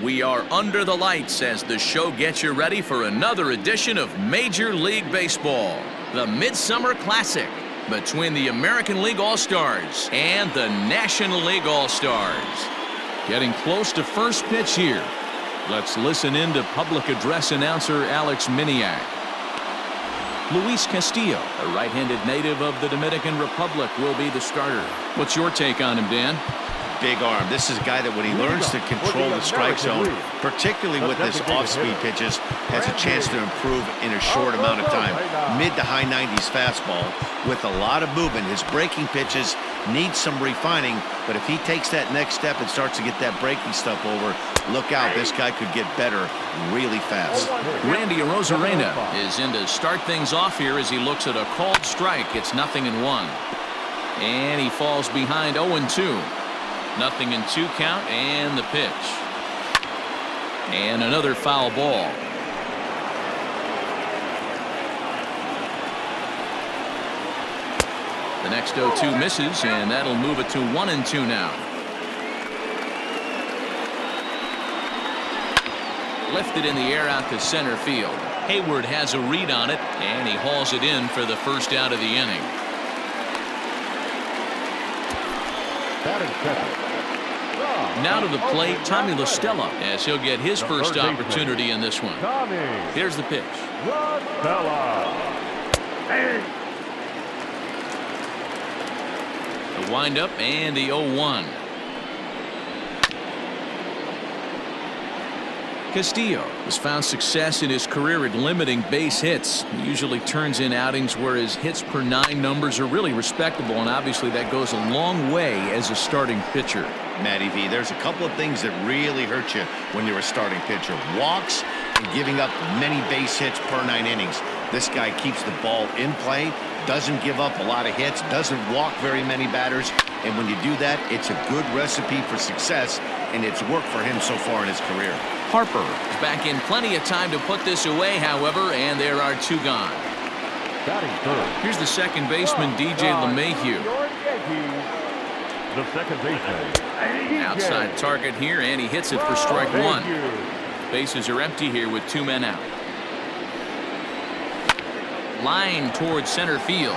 We are under the lights as the show gets you ready for another edition of Major League Baseball, the Midsummer Classic between the American League All-Stars and the National League All-Stars. Getting close to first pitch here. Let's listen in to public address announcer Alex Miniak. Luis Castillo, a right-handed native of the Dominican Republic, will be the starter. What's your take on him, Dan? Big arm. This is a guy that when he learns to control the strike zone, particularly with his off-speed pitches, has a chance to improve in a short amount of time. Mid to high 90s fastball with a lot of movement. His breaking pitches need some refining, but if he takes that next step and starts to get that breaking stuff over, look out. This guy could get better really fast. Randy Arozarena is in to start things off here as he looks at a called strike. It's 0-1. And he falls behind 0-2. 0-2 count, and the pitch. And another foul ball. The next 0-2 misses, and that'll move it to 1-2 now. Lifted in the air out to center field. Hayward has a read on it, and he hauls it in for the first out of the inning. Now to the plate, Tommy La Stella, as he'll get his first opportunity in this one. Here's the pitch. The windup and the 0-1. Castillo has found success in his career at limiting base hits. He usually turns in outings where his hits per 9 numbers are really respectable, and obviously that goes a long way as a starting pitcher. Matty V, there's a couple of things that really hurt you when you're a starting pitcher. Walks and giving up many base hits per 9 innings. This guy keeps the ball in play, doesn't give up a lot of hits, doesn't walk very many batters, and when you do that, it's a good recipe for success, and it's worked for him so far in his career. Harper is back in plenty of time to put this away, however, and there are 2 gone. Here's the second baseman, DJ LeMahieu. The second baseman. Outside target here, and he hits it for strike 1. Bases are empty here with 2 men out. Line towards center field.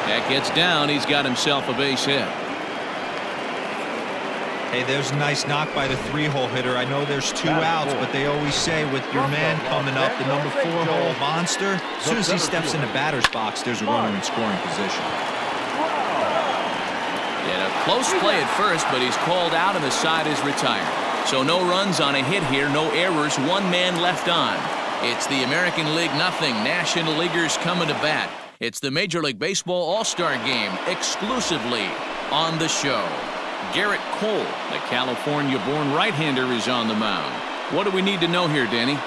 That gets down. He's got himself a base hit. Hey, there's a nice knock by the 3-hole hitter. I know there's 2 outs, but they always say with your man coming up, the number 4-hole monster, as soon as he steps in the batter's box, there's a runner in scoring position. And a close play at first, but he's called out and the side is retired. So no runs on a hit here, no errors, 1 man left on. It's the American League nothing. National Leaguers coming to bat. It's the Major League Baseball All-Star Game exclusively on the show. Garrett Cole, the California-born right-hander, is on the mound. What do we need to know here, Danny?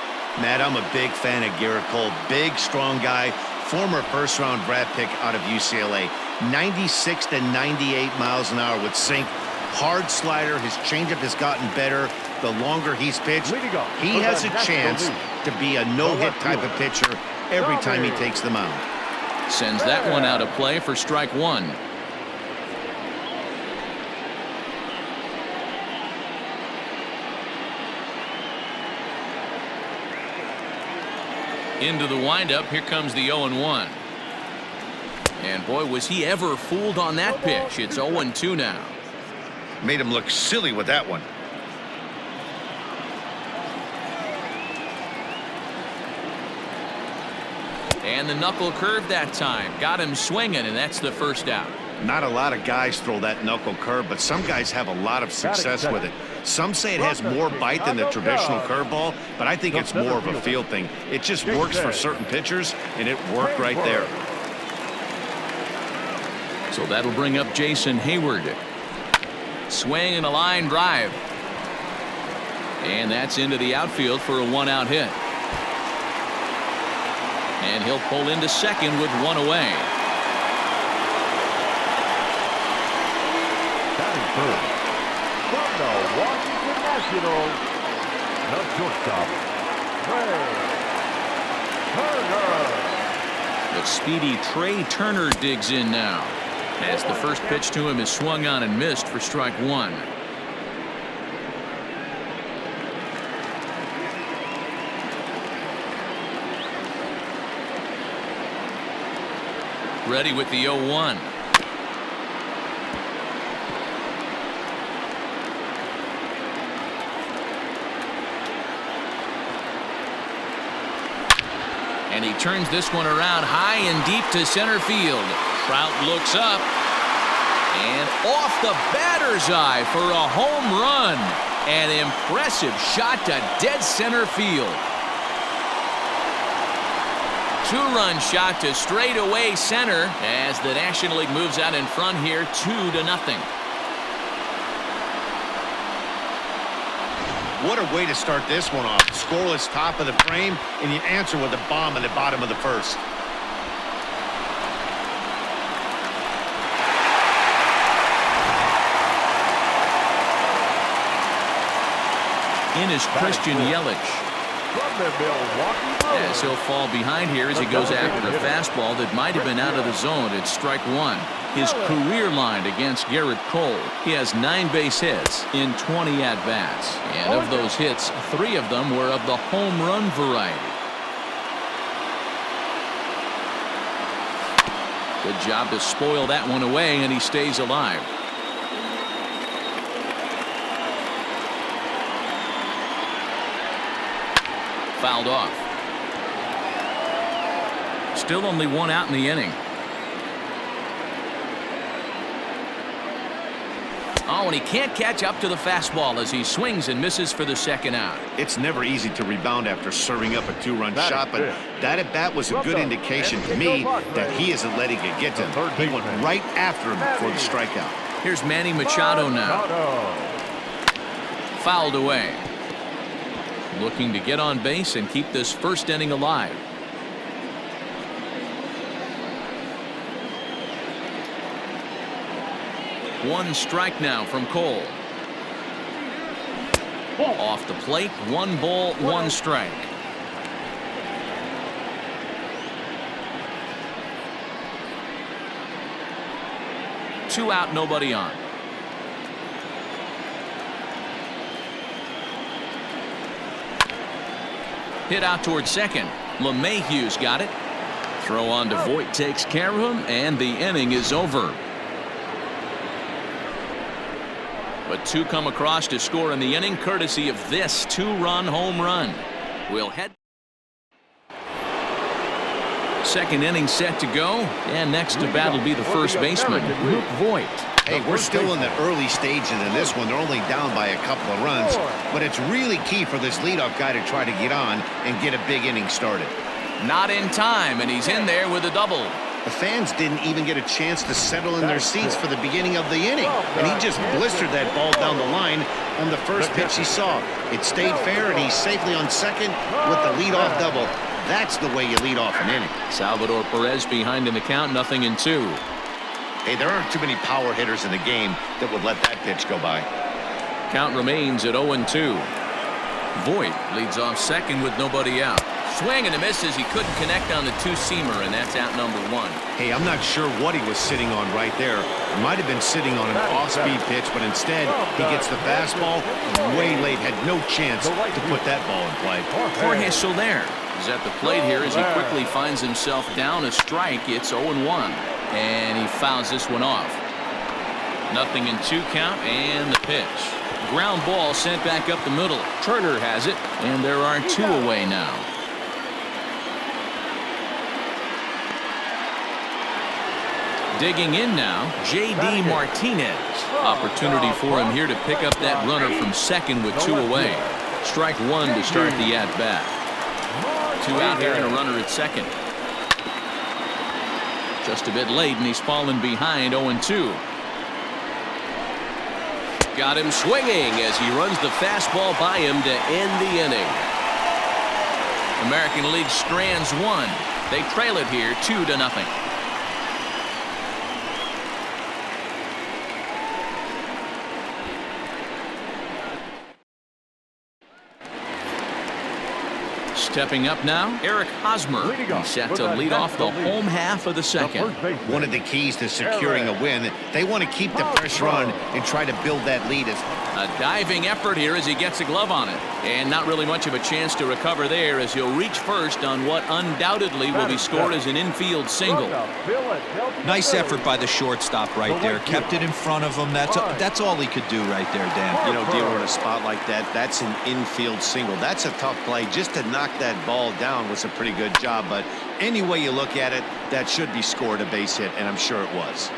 Matt, I'm a big fan of Garrett Cole. Big, strong guy, former first-round draft pick out of UCLA. 96 to 98 miles an hour with sink. Hard slider. His changeup has gotten better the longer he's pitched. He has a chance to be a no-hit type of pitcher every time he takes the mound. Sends that one out of play for strike 1. Into the windup, here comes the 0-1. And boy, was he ever fooled on that pitch. It's 0-2 now. Made him look silly with that one. And the knuckle curve that time. Got him swinging, and that's the first out. Not a lot of guys throw that knuckle curve, but some guys have a lot of success with it. Some say it has more bite than the traditional curveball, but I think it's more of a feel thing. It just works for certain pitchers, and it worked right there. So that'll bring up Jason Hayward. Swing and a line drive. And that's into the outfield for a 1-out hit. And he'll pull into second with 1 away. From the Washington Nationals, the shortstop, Trey Turner. The speedy Trey Turner digs in now, as the first pitch to him is swung on and missed for strike 1. Ready with the 0-1. And he turns this one around high and deep to center field. Trout looks up. And off the batter's eye for a home run. An impressive shot to dead center field. Two-run shot to straightaway center as the National League moves out in front here 2-0. What a way to start this one off. Scoreless top of the frame, and you answer with a bomb in the bottom of the first. In is Christian Yelich. As he'll fall behind here as he goes after a fastball that might have been out of the zone at strike one. His career line against Garrett Cole. He has 9 base hits in 20 at-bats. And of those hits, 3 of them were of the home run variety. Good job to spoil that one away, and he stays alive. Fouled off. Still only 1 out in the inning. Oh, and he can't catch up to the fastball as he swings and misses for the second out. It's never easy to rebound after serving up a 2-run shot, but that at-bat was a good indication to me that he isn't letting it get to him. He went right after him for the strikeout. Here's Manny Machado now. Fouled away. Looking to get on base and keep this first inning alive. One strike now from Cole. Off the plate, 1 ball, 1 strike. Two out, nobody on. Hit out towards second. LeMahieu's got it. Throw on to Voit takes care of him, and the inning is over. But 2 come across to score in the inning, courtesy of this 2-run home run. We'll head. Second inning set to go, and next to bat will be the first baseman, Luke Voit. Hey, we're still in the early stages of this one. They're only down by a couple of runs, but it's really key for this leadoff guy to try to get on and get a big inning started. Not in time, and he's in there with a double. The fans didn't even get a chance to settle in their seats for the beginning of the inning, and he just blistered that ball down the line on the first pitch he saw. It stayed fair, and he's safely on second with the leadoff double. That's the way you lead off an inning. Salvador Perez behind in the count, 0-2. Hey, there aren't too many power hitters in the game that would let that pitch go by. Count remains at 0-2. Voit leads off second with nobody out. Swing and a miss as he couldn't connect on the 2-seamer, and that's out number 1. Hey, I'm not sure what he was sitting on right there. He might have been sitting on an off-speed pitch, but instead he gets the fastball way late, had no chance to put that ball in play. Jorge Soler is at the plate here as he quickly finds himself down a strike. It's 0-1. And he fouls this one off. 0-2 count, and the pitch. Ground ball sent back up the middle. Turner has it, and there are 2 away now. Digging in now, J.D. Martinez. Opportunity for him here to pick up that runner from second with 2 away. Strike 1 to start the at-bat. 2 out here and a runner at second. Just a bit late, and he's fallen behind 0-2. Got him swinging as he runs the fastball by him to end the inning. American League strands 1. They trail it here 2-0. Stepping up now, Eric Hosmer. He's set to lead off the home half of the second. One of the keys to securing a win, they want to keep the pressure on and try to build that lead. A diving effort here as he gets a glove on it. And not really much of a chance to recover there as he'll reach first on what undoubtedly will be scored as an infield single. Nice effort by the shortstop right there. Kept it in front of him. That's all he could do right there, Dan. You know, dealing with a spot like that, that's an infield single. That's a tough play. Just to knock that ball down was a pretty good job. But any way you look at it, that should be scored a base hit, and I'm sure it was.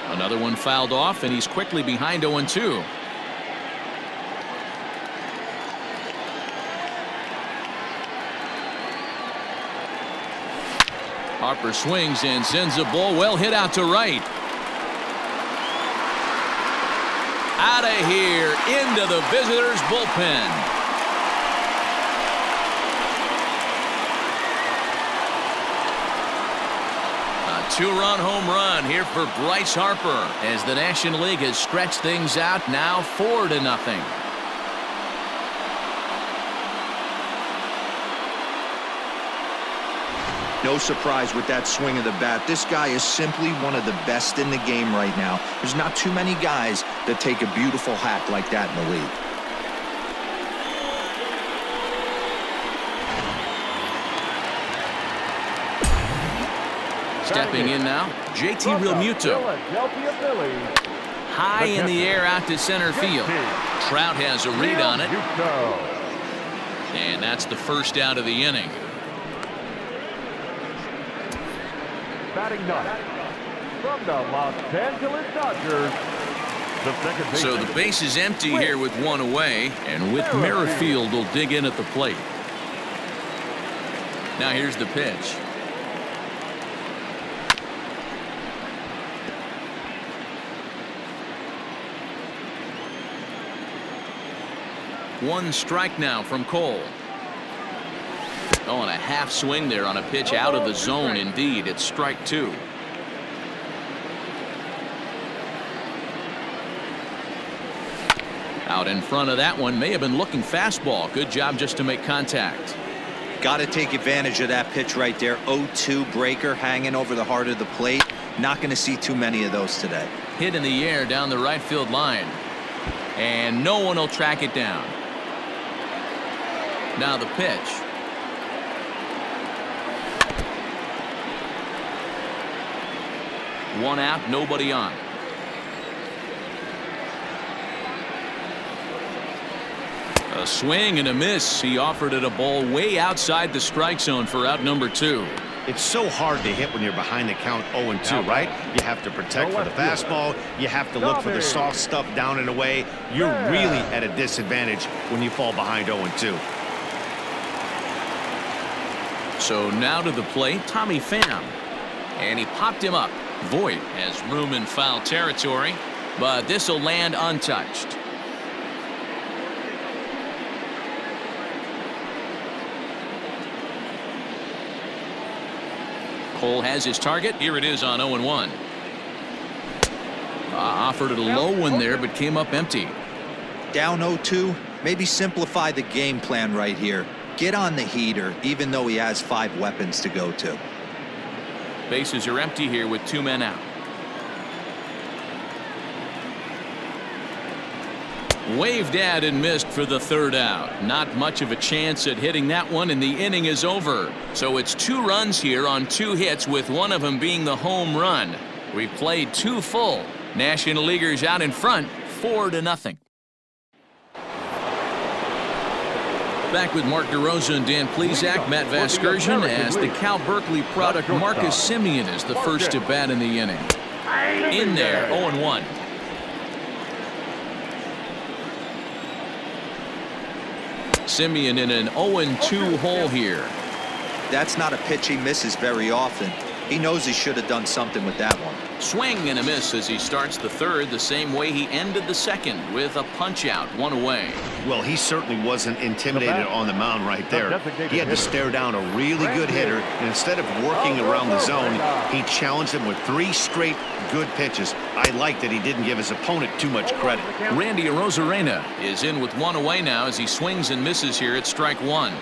Another one fouled off, and he's quickly behind 0-2. Harper swings and sends a ball well hit out to right. Out of here, into the visitors' bullpen. Two-run home run here for Bryce Harper as the National League has stretched things out now 4-0. No surprise with that swing of the bat. This guy is simply one of the best in the game right now. There's not too many guys that take a beautiful hack like that in the league. Stepping in now, JT Realmuto. High in the air out to center field. Trout has a read on it. And that's the first out of the inning. Batting ninth from the Los Angeles Dodgers. So the base is empty here with one away, and Whit Merrifield will dig in at the plate. Now here's the pitch. One strike now from Cole. Oh, and a half swing there on a pitch out of the zone. Indeed, it's strike two. Out in front of that one, may have been looking fastball. Good job just to make contact. Got to take advantage of that pitch right there. 0-2 breaker hanging over the heart of the plate. Not going to see too many of those today. Hit in the air down the right field line. And no one will track it down. Now the pitch. One out, nobody on. A swing and a miss. He offered it a ball way outside the strike zone for out number two. It's so hard to hit when you're behind the count 0-2, right? You have to protect for the fastball. You have to look for the soft stuff down and away. You're really at a disadvantage when you fall behind 0-2. So now to the plate, Tommy Pham. And he popped him up. Voit has room in foul territory, but this will land untouched. Cole has his target. Here it is on 0-1. Offered it a low one there, but came up empty. Down 0-2. Maybe simplify the game plan right here. Get on the heater, even though he has 5 weapons to go to. Bases are empty here with 2 men out. Waved at and missed for the third out. Not much of a chance at hitting that one, and the inning is over. So it's 2 runs here on 2 hits, with one of them being the home run. We've played 2 full. National Leaguers out in front, 4-0. Back with Mark DeRosa and Dan Plesac, Matt Vasgersian, as the Cal Berkeley product Marcus Semien is the first to bat in the inning. In there, 0-1. Semien in an 0-2 hole here. That's not a pitch he misses very often. He knows he should have done something with that one. Swing and a miss as he starts the third the same way he ended the second, with a punch out, one away. Well, he certainly wasn't intimidated on the mound right there. He had to stare down a really good hitter, and instead of working around the zone, he challenged him with 3 straight good pitches. I like that he didn't give his opponent too much credit. Randy Arozarena is in with one away now as he swings and misses here at strike one.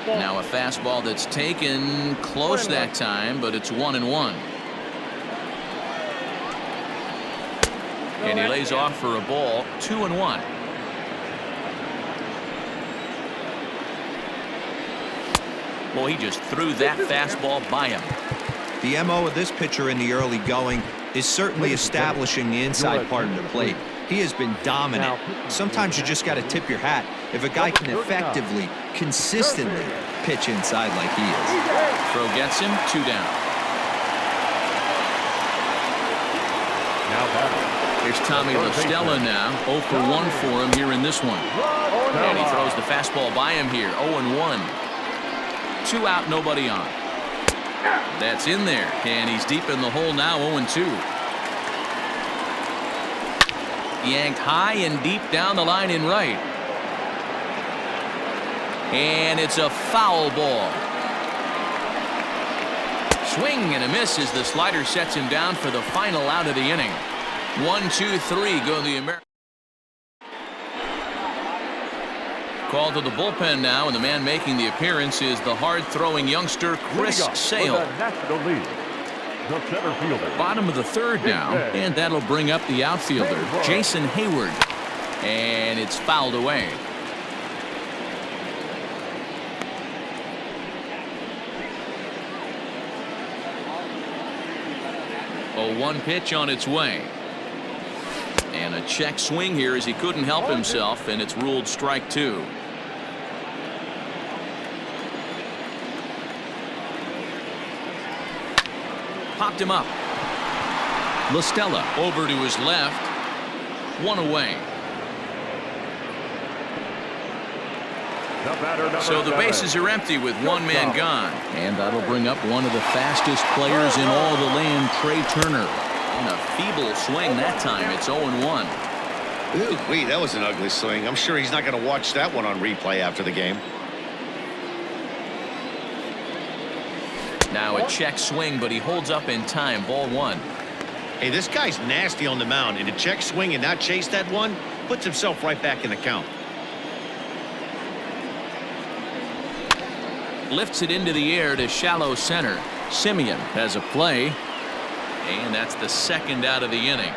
Now a fastball that's taken close that time, but it's 1-1. And he lays off for a ball, 2-1. Well, he just threw that fastball by him. The MO of this pitcher in the early going is certainly establishing the inside part of the plate. He has been dominant. Sometimes you just got to tip your hat if a guy can effectively, consistently pitch inside like he is. Throw gets him, 2 down. Here's Tommy LaStella now, 0 for 1 for him here in this one. And he throws the fastball by him here, 0-1. 2 out, nobody on. That's in there, and he's deep in the hole now, 0-2. Yanked high and deep down the line in right. And it's a foul ball. Swing and a miss as the slider sets him down for the final out of the inning. 1, 2, 3 go the American. Called to the bullpen now, and the man making the appearance is the hard-throwing youngster Chris Sale. Bottom of the third now, and that'll bring up the outfielder, Jason Hayward. And it's fouled away. A 1 pitch on its way. And a check swing here as he couldn't help himself, and it's ruled strike 2. Popped him up. LaStella over to his left. 1 away. So the bases are empty with 1 man gone. And that'll bring up one of the fastest players in all the land, Trey Turner. And a feeble swing that time. It's 0-1. Ooh, that was an ugly swing. I'm sure he's not going to watch that one on replay after the game. Now a check swing, but he holds up in time. Ball 1. Hey, this guy's nasty on the mound, and to check swing and not chase that one puts himself right back in the count. Lifts it into the air to shallow center. Simeon has a play, and that's the second out of the inning.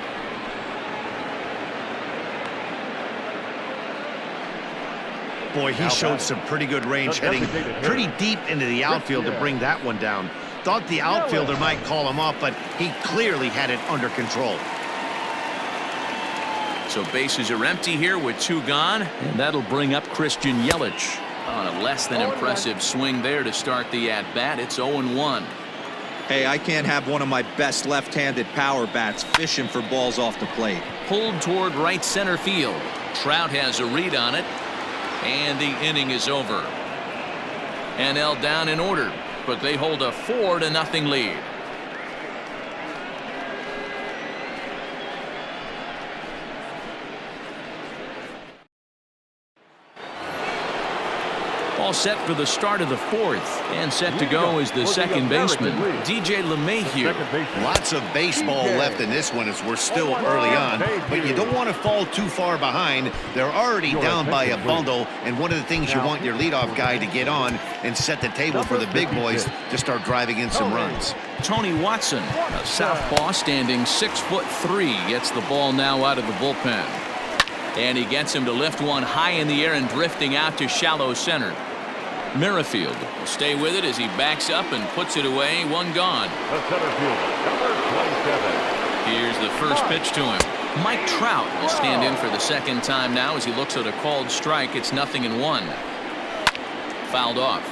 Boy, he showed some pretty good range, heading pretty deep into the outfield to bring that one down. Thought the outfielder might call him off, but he clearly had it under control. So bases are empty here with 2 gone, and that'll bring up Christian Yelich on a less than impressive swing there to start the at-bat. It's 0-1. Hey, I can't have one of my best left-handed power bats fishing for balls off the plate. Pulled toward right center field. Trout has a read on it, and the inning is over. NL down in order, but they hold a 4-0 lead. All set for the start of the 4th, and set to go is the second baseman, DJ LeMahieu. Lots of baseball left in this one as we're still early on, but you don't want to fall too far behind. They're already down by a bundle, and one of the things you want your leadoff guy to get on and set the table for the big boys to start driving in some runs. Tony Watson, a southpaw standing 6'3", gets the ball now out of the bullpen. And he gets him to lift one high in the air and drifting out to shallow center. Merrifield will stay with it as he backs up and puts it away. 1 gone. The center fielder, number 27. Here's the first pitch to him. Mike Trout will stand in for the second time now as he looks at a called strike. It's 0-1. Fouled off.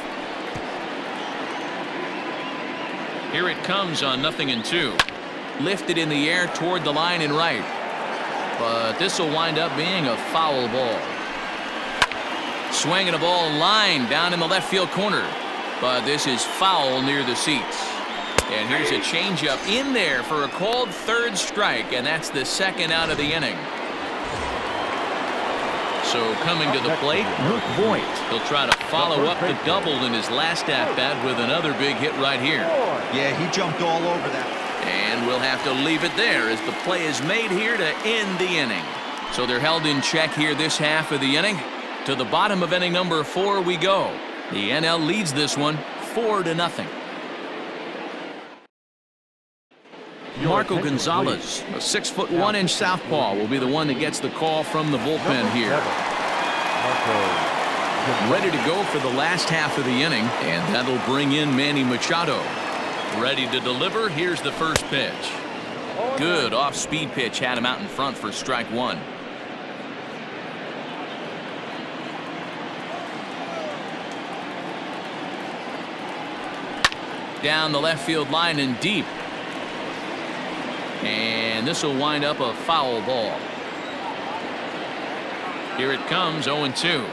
Here it comes on 0-2. Lifted in the air toward the line and right. But this will wind up being a foul ball. Swinging a ball line down in the left field corner. But this is foul near the seats. And here's a changeup in there for a called third strike, and that's the second out of the inning. So coming to the plate, Luke Voigt. He'll try to follow up the double in his last at-bat with another big hit right here. Yeah, he jumped all over that. And we'll have to leave it there as the play is made here to end the inning. So they're held in check here this half of the inning. To the bottom of inning number 4 we go. The NL leads this one 4-0. Marco Gonzalez, a 6'1" southpaw, will be the one that gets the call from the bullpen here. Ready to go for the last half of the inning, and that'll bring in Manny Machado. Ready to deliver. Here's the first pitch. Good off-speed pitch had him out in front for strike 1. Down the left field line and deep. And this will wind up a foul ball. Here it comes, 0-2.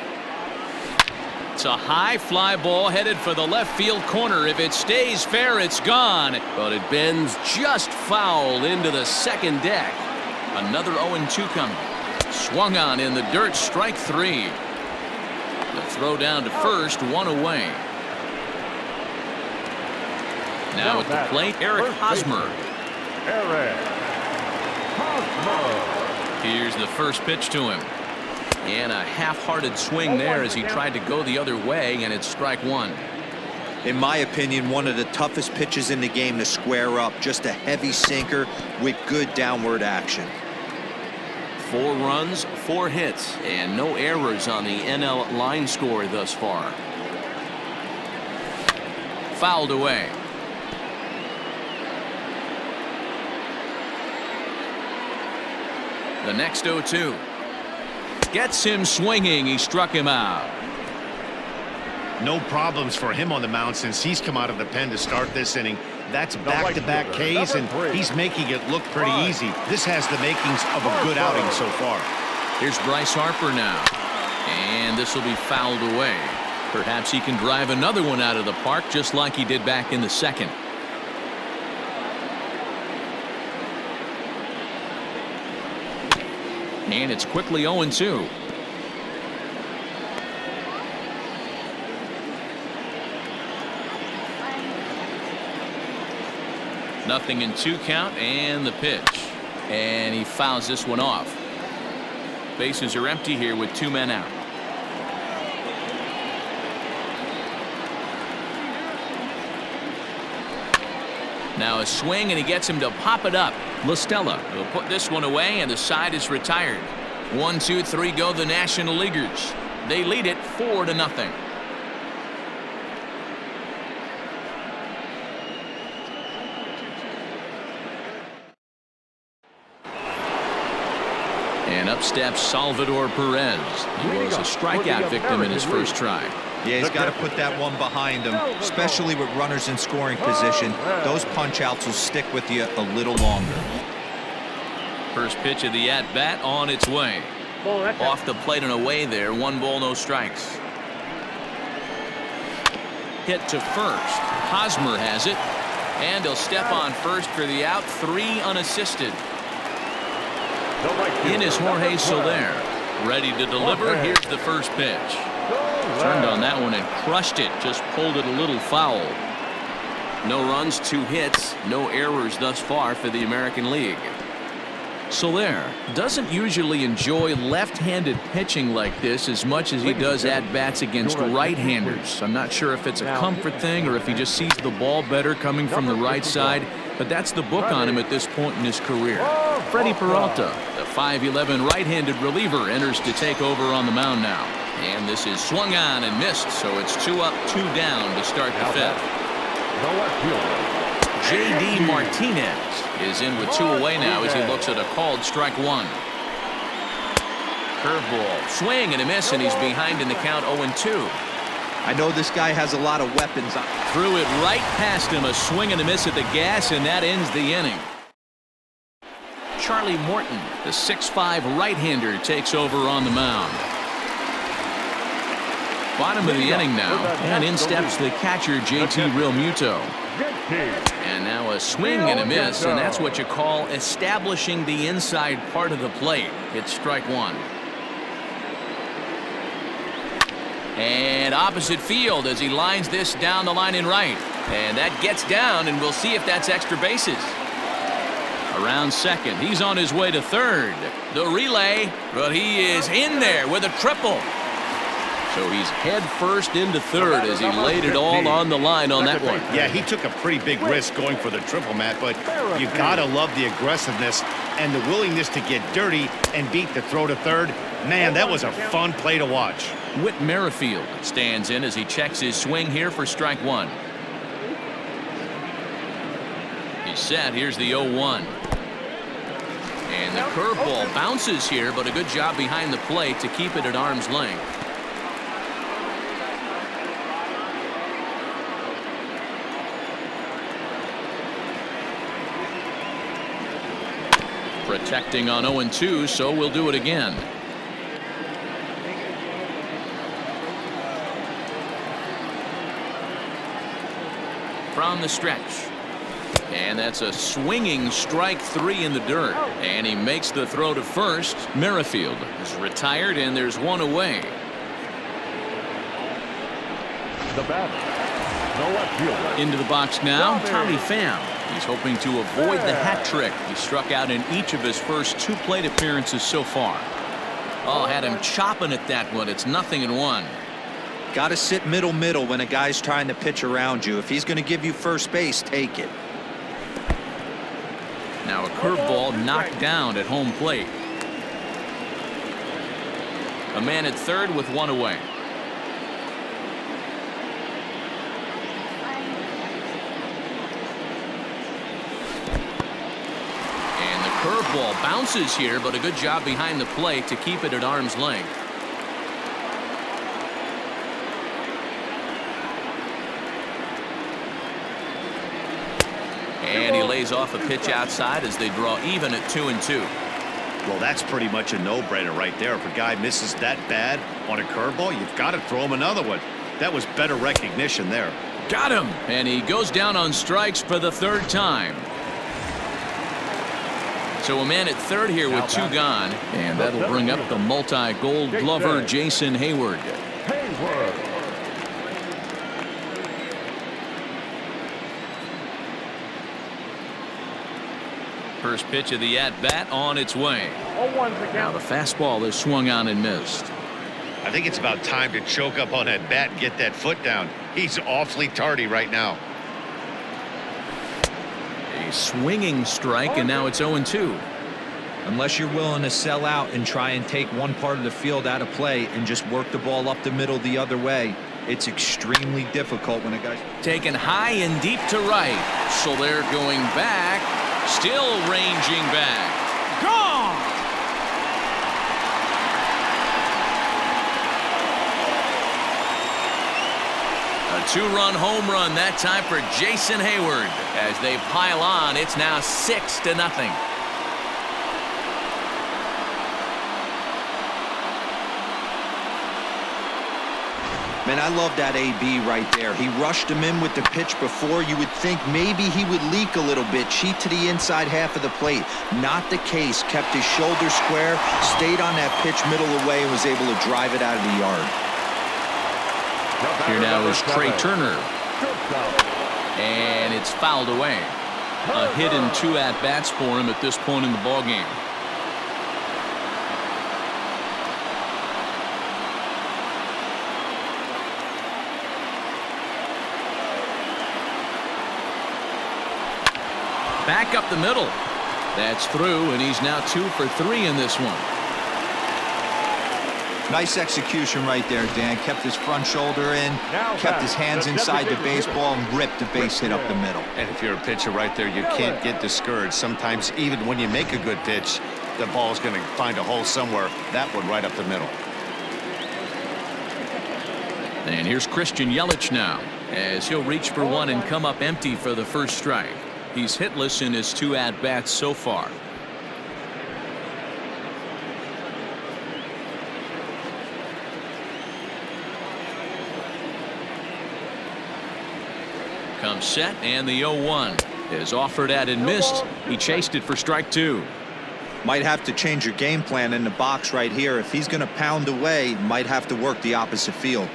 It's a high fly ball headed for the left field corner. If it stays fair, it's gone. But it bends just foul into the second deck. Another 0-2 coming. Swung on in the dirt, strike 3. The throw down to first, 1 away. Now at the plate, Eric Hosmer. Here's the first pitch to him. And a half-hearted swing there as he tried to go the other way, and it's strike 1. In my opinion, one of the toughest pitches in the game to square up. Just a heavy sinker with good downward action. 4 runs, 4 hits, and no errors on the NL line score thus far. Fouled away. The next 0-2. Gets him swinging. He struck him out. No problems for him on the mound since he's come out of the pen to start this inning. That's back-to-back Ks, and he's making it look pretty easy. This has the makings of a good outing so far. Here's Bryce Harper now. And this will be fouled away. Perhaps he can drive another one out of the park just like he did back in the second. And it's quickly 0-2. Nothing in 2 count, and the pitch. And he fouls this one off. Bases are empty here with 2 men out. Now a swing, and he gets him to pop it up. LaStella will put this one away, and the side is retired. 1, 2, 3 go the National Leaguers. They lead it 4-0. And up steps Salvador Perez. He was a strikeout victim in his first try. Yeah, he's got to put that one behind him, especially with runners in scoring position. Those punch-outs will stick with you a little longer. First pitch of the at-bat on its way. Off the plate and away there. 1 ball, no strikes. Hit to first. Hosmer has it. And he'll step on first for the out. 3 unassisted. In is Jorge Soler. Ready to deliver. Here's the first pitch. Turned on that one and crushed it. Just pulled it a little foul. No runs, 2 hits, no errors thus far for the American League. Soler doesn't usually enjoy left-handed pitching like this as much as he does at-bats against right-handers. I'm not sure if it's a comfort thing or if he just sees the ball better coming from the right side, but that's the book on him at this point in his career. Freddie Peralta, the 5'11" right-handed reliever, enters to take over on the mound now. And this is swung on and missed, so it's 2 up, 2 down to start the 5th. J.D. Martinez is in with 2 away now as he looks at a called strike 1. Curveball, swing and a miss, and he's behind in the count 0-2. I know this guy has a lot of weapons. Threw it right past him, a swing and a miss at the gas, and that ends the inning. Charlie Morton, the 6'5" right-hander, takes over on the mound. Bottom of the inning now, and in steps the catcher, JT Realmuto. And now Now a swing and a miss, and that's what you call establishing the inside part of the plate. It's strike one. And opposite field as he lines this down the line in right. And that gets down, and we'll see if that's extra bases. Around second, he's on his way to third. The relay, but he is in there with a triple. So he's head first into third as he laid it all on the line on that one. Yeah, he took a pretty big risk going for the triple, Matt, but you gotta love the aggressiveness and the willingness to get dirty and beat the throw to third. Man, that was a fun play to watch. Whit Merrifield stands in as he checks his swing here for strike one. He's set. Here's the 0-1. And the curveball bounces here, but a good job behind the plate to keep it at arm's length. Protecting on 0-2, so we'll do it again. From the stretch. And that's a swinging strike three in the dirt. And he makes the throw to first. Merrifield is retired, and there's one away. The batter, the left fielder. Into the box now, Tommy Pham. He's hoping to avoid the hat trick. He struck out in each of his first two plate appearances so far. Oh, had him chopping at that one. It's 0-1. Got to sit middle when a guy's trying to pitch around you. If he's going to give you first base, take it. Now a curveball knocked down at home plate. A man at third with one away. And the curveball bounces here, but a good job behind the plate to keep it at arm's length. And he lays off a pitch outside as they draw even at 2-2. Well, that's pretty much a no-brainer right there. If a guy misses that bad on a curveball, you've got to throw him another one. That was better recognition there. Got him! And he goes down on strikes for the third time. So a man at third here with two gone. And that'll bring up the multi-gold glover Jason Hayward. First pitch of the at-bat on its way. Now the fastball is swung on and missed. I think it's about time to choke up on that bat and get that foot down. He's awfully tardy right now. A swinging strike, and now it's 0-2. Unless you're willing to sell out and try and take one part of the field out of play and just work the ball up the middle the other way, it's extremely difficult when a guy's taken high and deep to right. So they're going back. Still ranging back. Gone! A two-run home run that time for Jason Hayward. As they pile on, it's now 6-0. Man, I love that AB right there. He rushed him in with the pitch before. You would think maybe he would leak a little bit, cheat to the inside half of the plate. Not the case. Kept his shoulder square, stayed on that pitch middle away, and was able to drive it out of the yard. Here now is Trey Turner. And it's fouled away. A hit and two at-bats for him at this point in the ballgame. Back up the middle. That's through, and he's now 2 for 3 in this one. Nice execution right there, Dan. Kept his front shoulder in, kept his hands inside the baseball, and ripped the base hit up the middle. And if you're a pitcher right there, you can't get discouraged. Sometimes even when you make a good pitch, the ball's going to find a hole somewhere. That one right up the middle. And here's Christian Yelich now, as he'll reach for one and come up empty for the first strike. He's hitless in his 2 at-bats so far. Comes set, and the 0-1. is offered at and missed. He chased it for strike 2. Might have to change your game plan in the box right here. If he's going to pound away, might have to work the opposite field.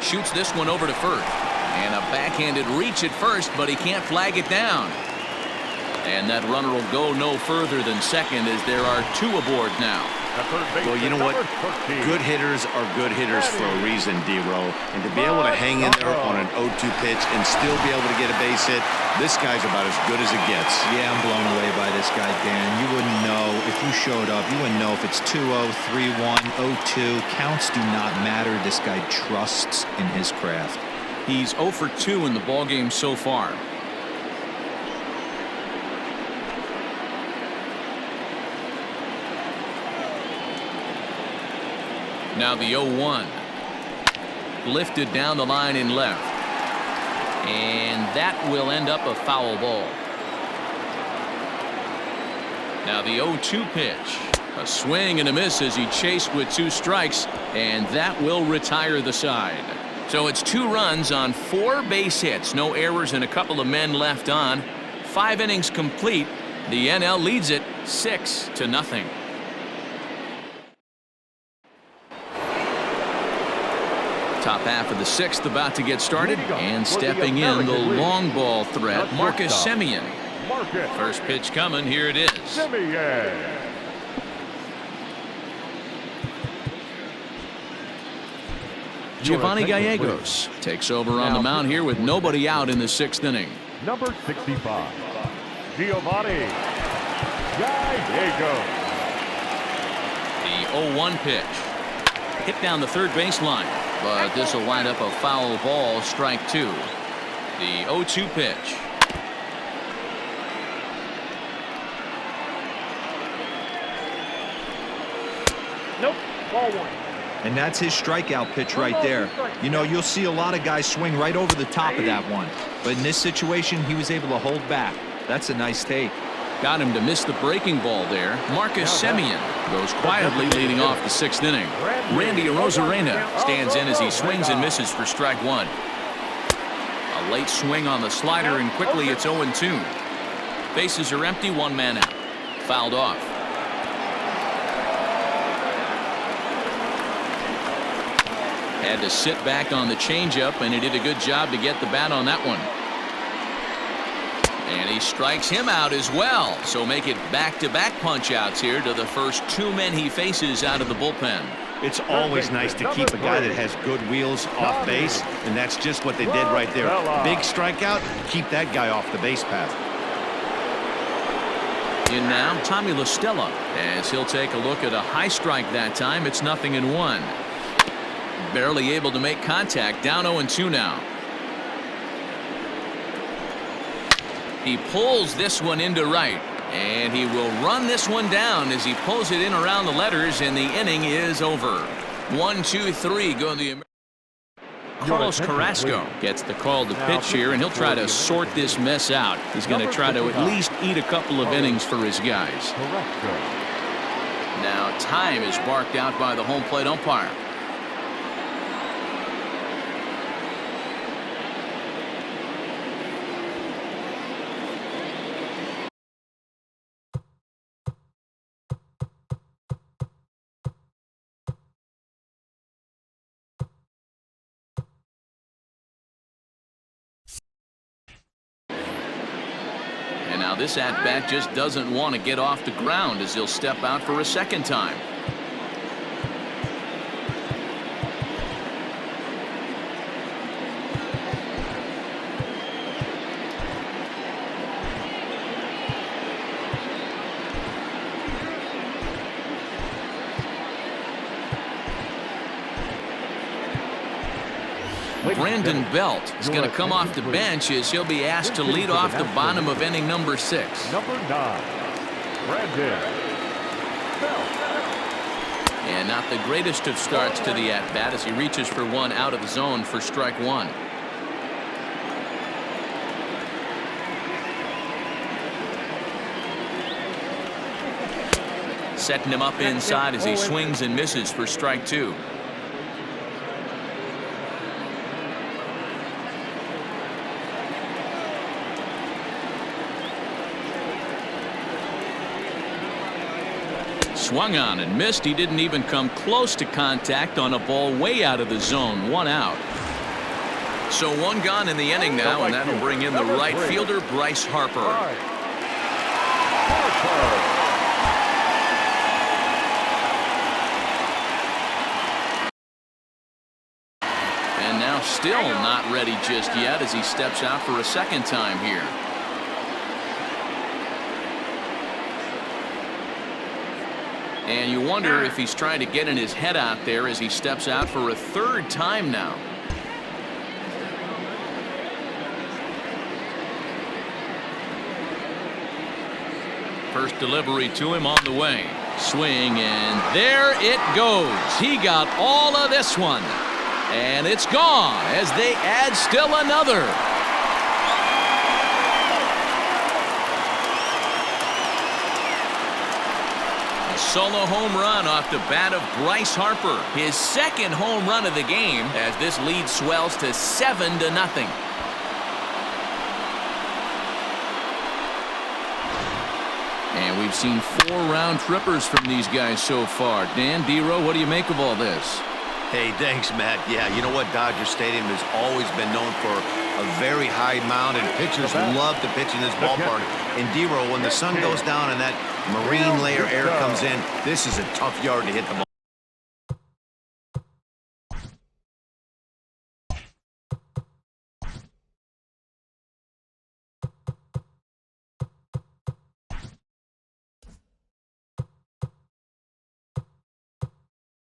Shoots this one over to first. And a backhanded reach at first, but he can't flag it down. And that runner will go no further than second as there are 2 aboard now. Well, you know what? Good hitters are good hitters for a reason, D-Row. And to be able to hang in there on an 0-2 pitch and still be able to get a base hit, this guy's about as good as it gets. Yeah, I'm blown away by this guy, Dan. You wouldn't know if you showed up. You wouldn't know if it's 2-0, 3-1, 0-2. Counts do not matter. This guy trusts in his craft. He's 0 for 2 in the ballgame so far. Now the 0-1. Lifted down the line in left. And that will end up a foul ball. Now the 0-2 pitch. A swing and a miss as he chased with 2 strikes. And that will retire the side. So it's 2 runs on 4 base hits. No errors and a couple of men left on. 5 innings complete. The NL leads it 6-0. Top half of the 6th about to get started, and stepping in the long ball threat, Marcus Semien. First pitch coming, here it is. Giovanni Gallegos takes over on the mound here with nobody out in the 6th inning. Number 65, Giovanni Gallegos. The 0-1 pitch. Hit down the third baseline. But this will wind up a foul ball, strike 2. The 0-2 pitch. Nope, ball 1. And that's his strikeout pitch right there. You know, you'll see a lot of guys swing right over the top of that one. But in this situation, he was able to hold back. That's a nice take. Got him to miss the breaking ball there. Marcus Semien goes quietly leading off the 6th inning. Randy Arozarena stands in as he swings and misses for strike 1. A late swing on the slider, and quickly it's 0-2. Bases are empty, 1 man out. Fouled off. Had to sit back on the changeup, and he did a good job to get the bat on that one. And he strikes him out as well. So make it back-to-back punch-outs here to the first 2 men he faces out of the bullpen. It's always nice to keep a guy that has good wheels off base, and that's just what they did right there. Big strikeout, keep that guy off the base path. In now, Tommy La Stella, as he'll take a look at a high strike that time. It's 0-1. Barely able to make contact, down 0-2 now. He pulls this one into right, and he will run this one down as he pulls it in around the letters, and the inning is over. 1, 2, 3 go the American. Carlos Carrasco gets the call to pitch here, and he'll try to sort this mess out. He's going to try to at least eat a couple of innings for his guys. Now time is barked out by the home plate umpire. Now this at-bat just doesn't want to get off the ground as he'll step out for a second time. Brandon Belt is going to come off the bench as he'll be asked to lead off the bottom of inning number 6. Number 9, Brandon Belt. And not the greatest of starts to the at-bat as he reaches for one out of the zone for strike 1. setting him up inside as he swings and misses for strike two. Swung on and missed. He didn't even come close to contact on a ball way out of the zone. One out. So one gone in the inning now, and that'll bring in the right fielder, Bryce Harper. And now still not ready just yet as he steps out for a second time here. And you wonder if he's trying to get in his head out there as he steps out for a third time now. First delivery to him on the way. Swing, and there it goes. He got all of this one. And it's gone as they add still another. Solo home run off the bat of Bryce Harper. His second home run of the game as this lead swells to 7-0. And we've seen 4 round trippers from these guys so far. Dan, D-Row, what do you make of all this? Hey, thanks, Matt. Yeah, you know what? Dodger Stadium has always been known for a very high mound, and pitchers love to pitch in this ballpark. And D-Row, when the sun goes down and that marine layer air comes in, this is a tough yard to hit the ball.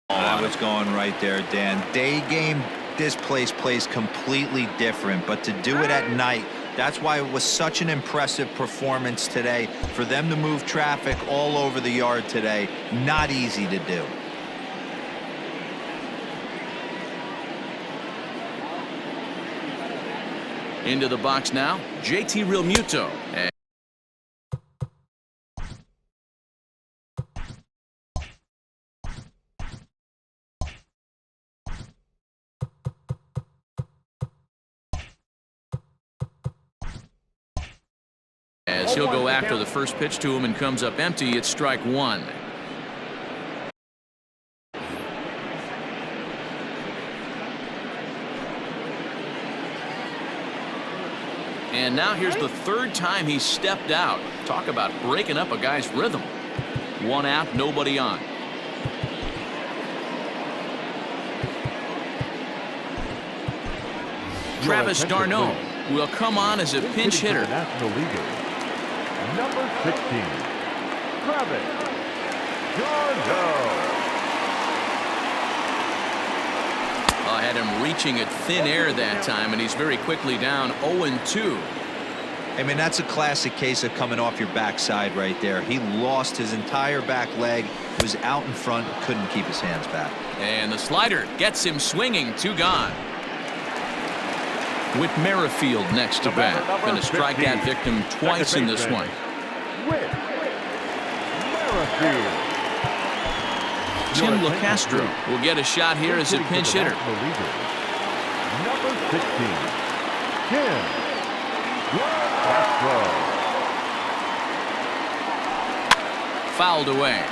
I was going right there, Dan. Day game, this place plays completely different, but to do it at night, that's why it was such an impressive performance today. For them to move traffic all over the yard today, not easy to do. Into the box now, JT Realmuto. As he'll go after the first pitch to him and comes up empty, it's strike one. And now here's the third time he stepped out. Talk about breaking up a guy's rhythm. One out, nobody on. Travis d'Arnaud will come on as a pinch hitter. Number 16, Travis d'Arnaud. I had him reaching at thin air that time, and he's very quickly down 0-2. I mean, that's a classic case of coming off your backside right there. He lost his entire back leg, was out in front, couldn't keep his hands back. And the slider gets him swinging, 2 gone. Whit Merrifield next to bat. Going to strike that victim twice in this one. Whit Merrifield. Tim LeCastro will get a shot here as a pinch hitter. Number 16, Tim LeCastro. Fouled away.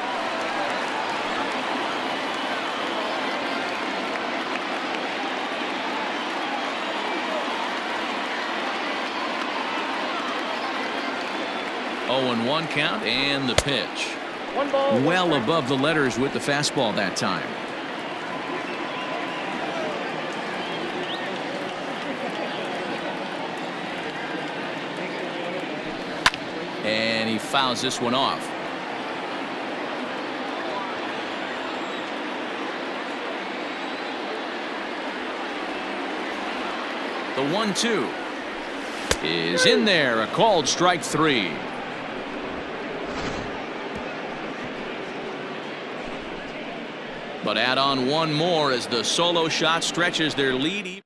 Oh, and 1 count, and the pitch. Well above the letters with the fastball that time. And he fouls this one off. The 1-2 is in there, a called strike 3. But add on 1 more as the solo shot stretches their lead.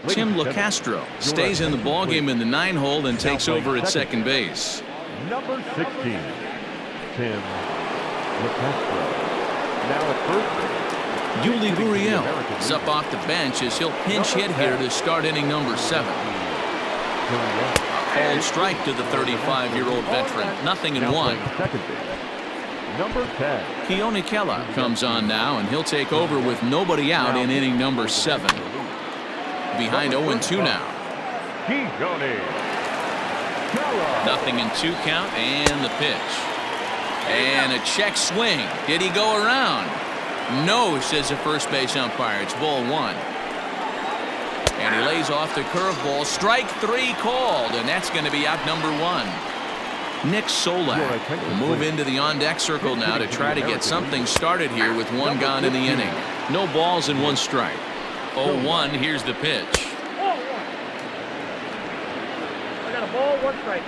Tim LeCastro stays in the ballgame in the 9-hole and takes over at second base. Number 16, Tim Now at first, Yuli Gurriel is up off the bench as he'll pinch hit here to start inning number 7. Called strike to the 35-year-old veteran. 0-1. Number 10. Keone Kela comes on now, and he'll take over with nobody out in inning number 7. Behind 0-2 now. Keone. 0-2 count, and the pitch. And a check swing. Did he go around? No, says the first base umpire. It's ball 1. And he lays off the curveball. Strike 3 called, and that's going to be out number 1. Nick Solak will move into the on-deck circle now to try to get something started here with 1 gone in the inning. No balls and 1 strike. 0-1, here's the pitch. I got a ball, 1 strike.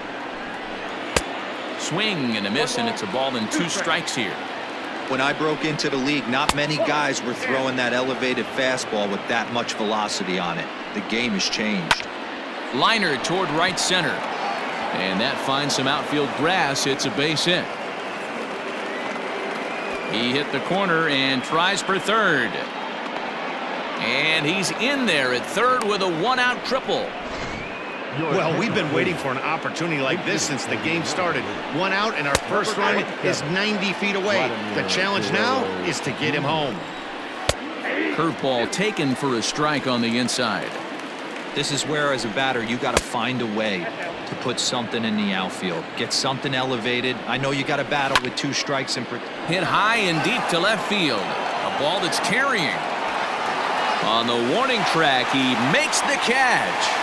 Swing and a miss, and it's a ball and 2 strikes here. When I broke into the league, not many guys were throwing that elevated fastball with that much velocity on it. The game has changed. Liner toward right center. And that finds some outfield grass. It's a base hit. He hit the corner and tries for third. And he's in there at third with a 1-out triple. Well, we've been waiting for an opportunity like this since the game started. 1 out, and our first run is 90 feet away. The challenge now is to get him home. Curveball taken for a strike on the inside. This is where, as a batter, you got to find a way to put something in the outfield. Get something elevated. I know you got to battle with 2 strikes and Hit high and deep to left field. A ball that's carrying. On the warning track, he makes the catch.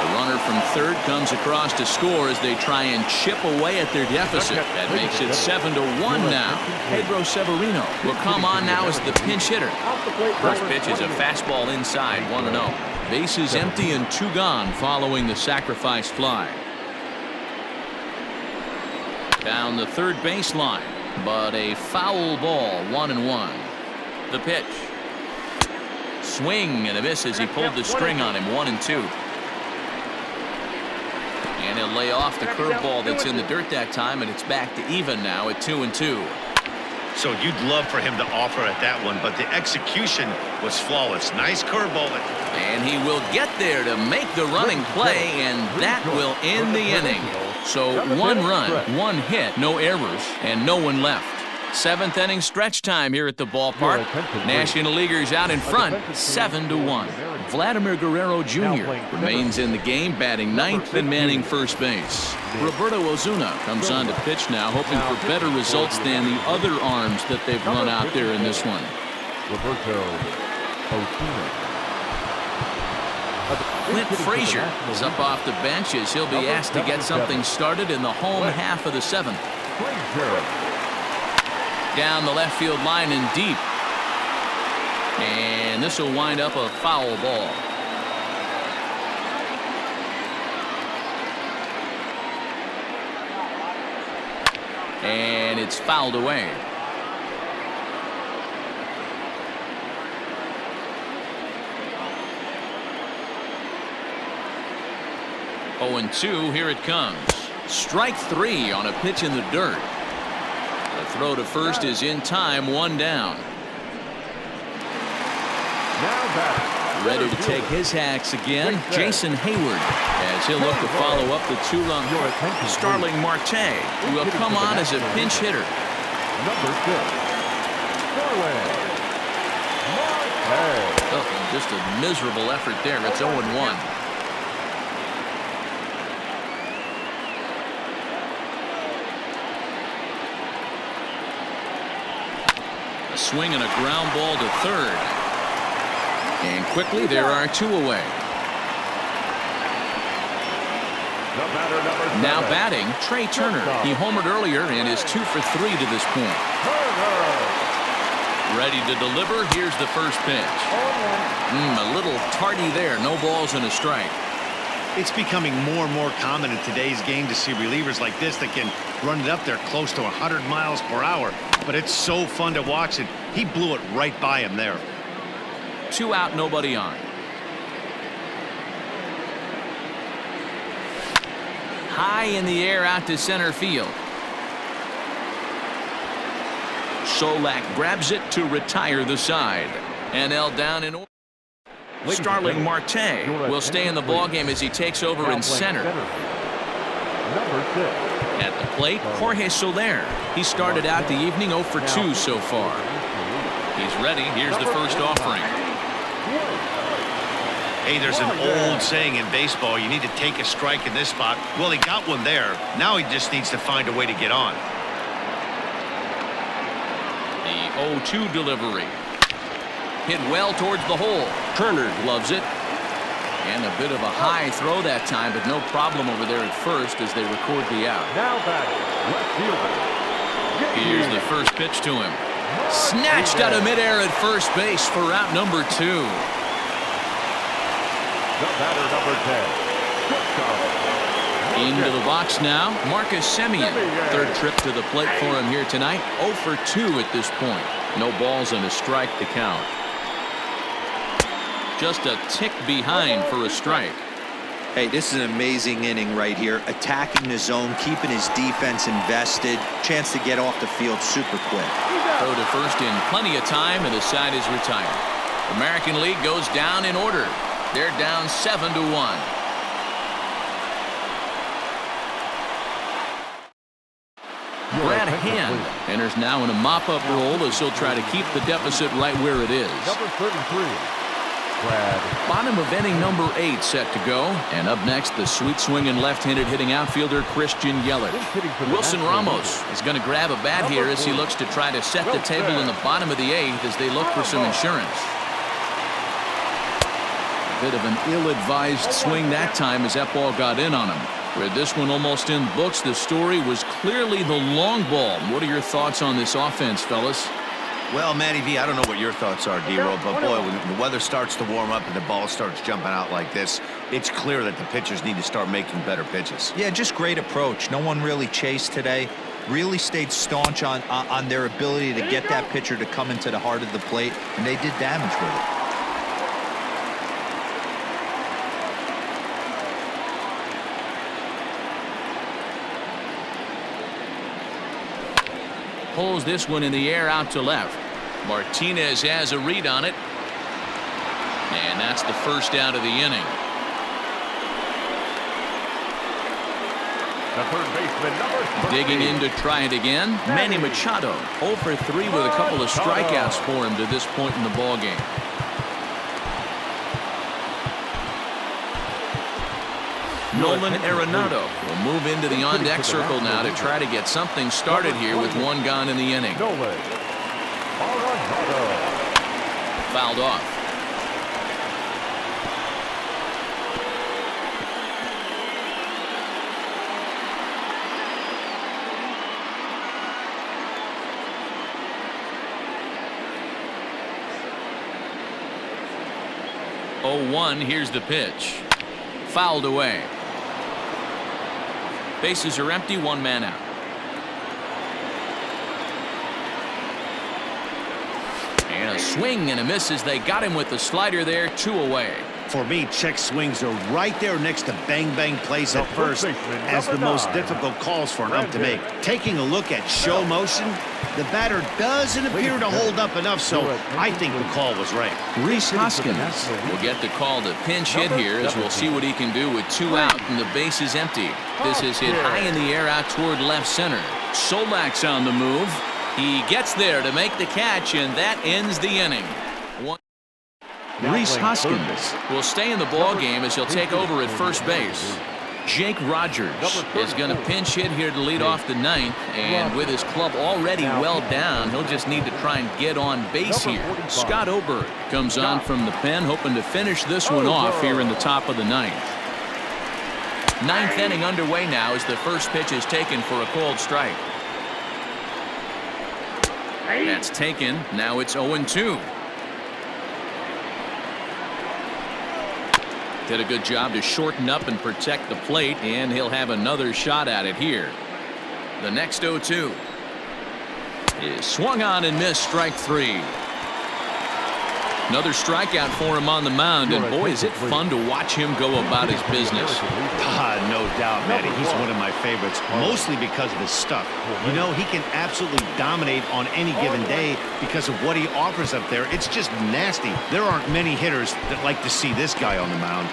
The runner from third comes across to score as they try and chip away at their deficit. That makes it 7-1 now. Pedro Severino will come on now as the pinch hitter. First pitch is a fastball inside, 1-0. Bases empty and 2 gone following the sacrifice fly. Down the third baseline, but a foul ball, 1-1. The pitch. Swing and a miss as he pulled the string on him, 1-2. And he'll lay off the curveball that's in the dirt that time, and it's back to even now at 2-2. So you'd love for him to offer at that one, but the execution was flawless. Nice curveball. And he will get there to make the running play, and that will end the inning. So 1 run, 1 hit, no errors, and no one left. 7th inning stretch time here at the ballpark. National Leaguers out in front, 7-1. Vladimir Guerrero Jr. remains in the game, batting 9th and manning first base. Roberto Ozuna comes on to pitch now, hoping for better results than the other arms that they've run out there in this one. Roberto Ozuna. Clint Frazier is up off the bench as he'll be asked to get something started in the home half of the 7th. Down the left field line and deep. And this will wind up a foul ball. And it's fouled away. Oh, and 2, here it comes. Strike 3 on a pitch in the dirt. The throw to first is in time, 1 down. Ready to take his hacks again, Jason Hayward, as he'll look to follow up the 2-run Starling Marte, who will come on as a pinch hitter. Number 6. Oh, just a miserable effort there. It's 0-1. A swing and a ground ball to third. And quickly there are 2 away. Now batting, Trey Turner. He homered earlier and is 2 for 3 to this point. Ready to deliver. Here's the first pitch. A little tardy there. No balls and a strike. It's becoming more and more common in today's game to see relievers like this that can run it up there close to 100 miles per hour. But it's so fun to watch it. He blew it right by him there. 2 out, nobody on. High in the air out to center field. Solak grabs it to retire the side. NL down in order. Starling Marte will stay in the ballgame as he takes over in center. Number 6. At the plate, Jorge Soler. He started out the evening 0 for 2 so far. He's ready. Here's the first offering. Hey, there's an old saying in baseball, you need to take a strike in this spot. Well, he got one there. Now he just needs to find a way to get on. The 0-2 delivery. Hit well towards the hole. Turner gloves it. And a bit of a high throw that time, but no problem over there at first as they record the out. Now batting, left fielder. Here's the first pitch to him. Snatched out of midair at first base for out number 2. The batter, number 10. Into the box now, Marcus Semien. Third trip to the plate for him here tonight. 0 for 2 at this point. No balls and a strike to count. Just a tick behind for a strike. Hey, this is an amazing inning right here. Attacking the zone, keeping his defense invested. Chance to get off the field super quick. Throw to first in plenty of time, and the side is retired. American League goes down in order. They're down 7-1. Brad Hand enters now in a mop-up role as he'll try to keep the deficit right where it is. Number 33. Brad. Bottom of inning number 8 set to go. And up next, the sweet swinging left-handed hitting outfielder Christian Yelich. Wilson Ramos is going to grab a bat here as he looks to try to set the table in the bottom of the 8th as they look for some insurance. Bit of an ill-advised swing that time as that ball got in on him. With this one almost in books, the story was clearly the long ball. What are your thoughts on this offense, fellas? Well, Matty V, I don't know what your thoughts are, D-Roll, but boy, when the weather starts to warm up and the ball starts jumping out like this, it's clear that the pitchers need to start making better pitches. Yeah, just great approach. No one really chased today. Really stayed staunch on their ability to get that pitcher to come into the heart of the plate, and they did damage with it. Pulls this one in the air out to left. Martinez has a read on it. And that's the first out of the inning. The third baseman, number 13. Digging in to try it again. Manny Machado 0 for 3 with a couple of strikeouts for him to this point in the ballgame. Nolan Arenado will move into the on-deck circle now to try to get something started here with one gone in the inning. Nolan Arenado. Fouled off. Oh, 1, here's the pitch. Fouled away. Bases are empty, one man out. And a swing and a miss as they got him with the slider there, 2 away. For me, check swings are right there next to bang-bang plays at first as the most difficult calls for an ump to make. Taking a look at show motion, the batter doesn't appear to hold up enough, so I think the call was right. Rhys Hoskins will get the call to pinch hit here as we'll see what he can do with 2 out and the base is empty. This is hit high in the air out toward left center. Solak's on the move. He gets there to make the catch, and that ends the inning. Rhys Hoskins will stay in the ball game as he'll take over at first base. Jake Rogers is going to pinch hit here to lead off the 9th, and with his club already well down, he'll just need to try and get on base here. Scott Oberg comes on from the pen, hoping to finish this one off here in the top of the 9th. 9th inning underway now as the first pitch is taken for a called strike. That's taken. Now it's 0-2. Did a good job to shorten up and protect the plate, and he'll have another shot at it here. The next 0-2 is swung on and missed, strike 3. Another strikeout for him on the mound, and boy, is it fun to watch him go about his business. No doubt, Matty. He's one of my favorites, mostly because of his stuff. You know, he can absolutely dominate on any given day because of what he offers up there. It's just nasty. There aren't many hitters that like to see this guy on the mound.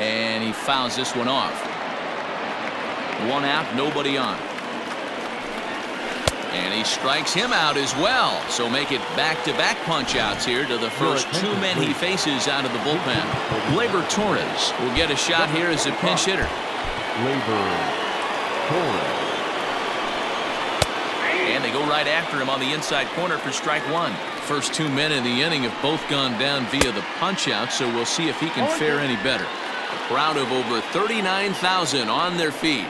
And he fouls this one off. One out, nobody on. And he strikes him out as well. So make it back-to-back punch-outs here to the first two men he faces out of the bullpen. Gleyber Torres will get a shot here as a pinch hitter. And they go right after him on the inside corner for strike one. First two men in the inning have both gone down via the punch-out, so we'll see if he can fare any better. A crowd of over 39,000 on their feet.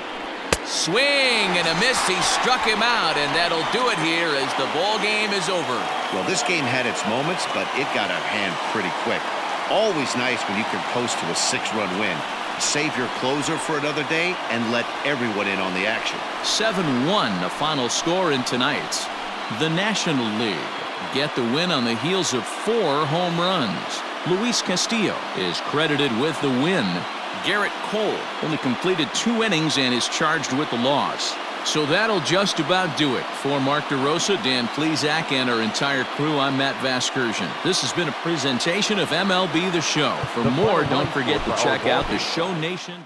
Swing and a miss. He struck him out, and that'll do it here as the ball game is over. Well, this game had its moments, but it got out of hand pretty quick. Always nice when you can coast to a 6-run win. Save your closer for another day and let everyone in on the action. 7-1, the final score in tonight's the National League. Get the win on the heels of 4 home runs. Luis Castillo is credited with the win. Garrett Cole only completed 2 innings and is charged with the loss. So that'll just about do it. For Mark DeRosa, Dan Plesac, and our entire crew, I'm Matt Vasgersian. This has been a presentation of MLB The Show. For more, don't forget to check out the Show Nation.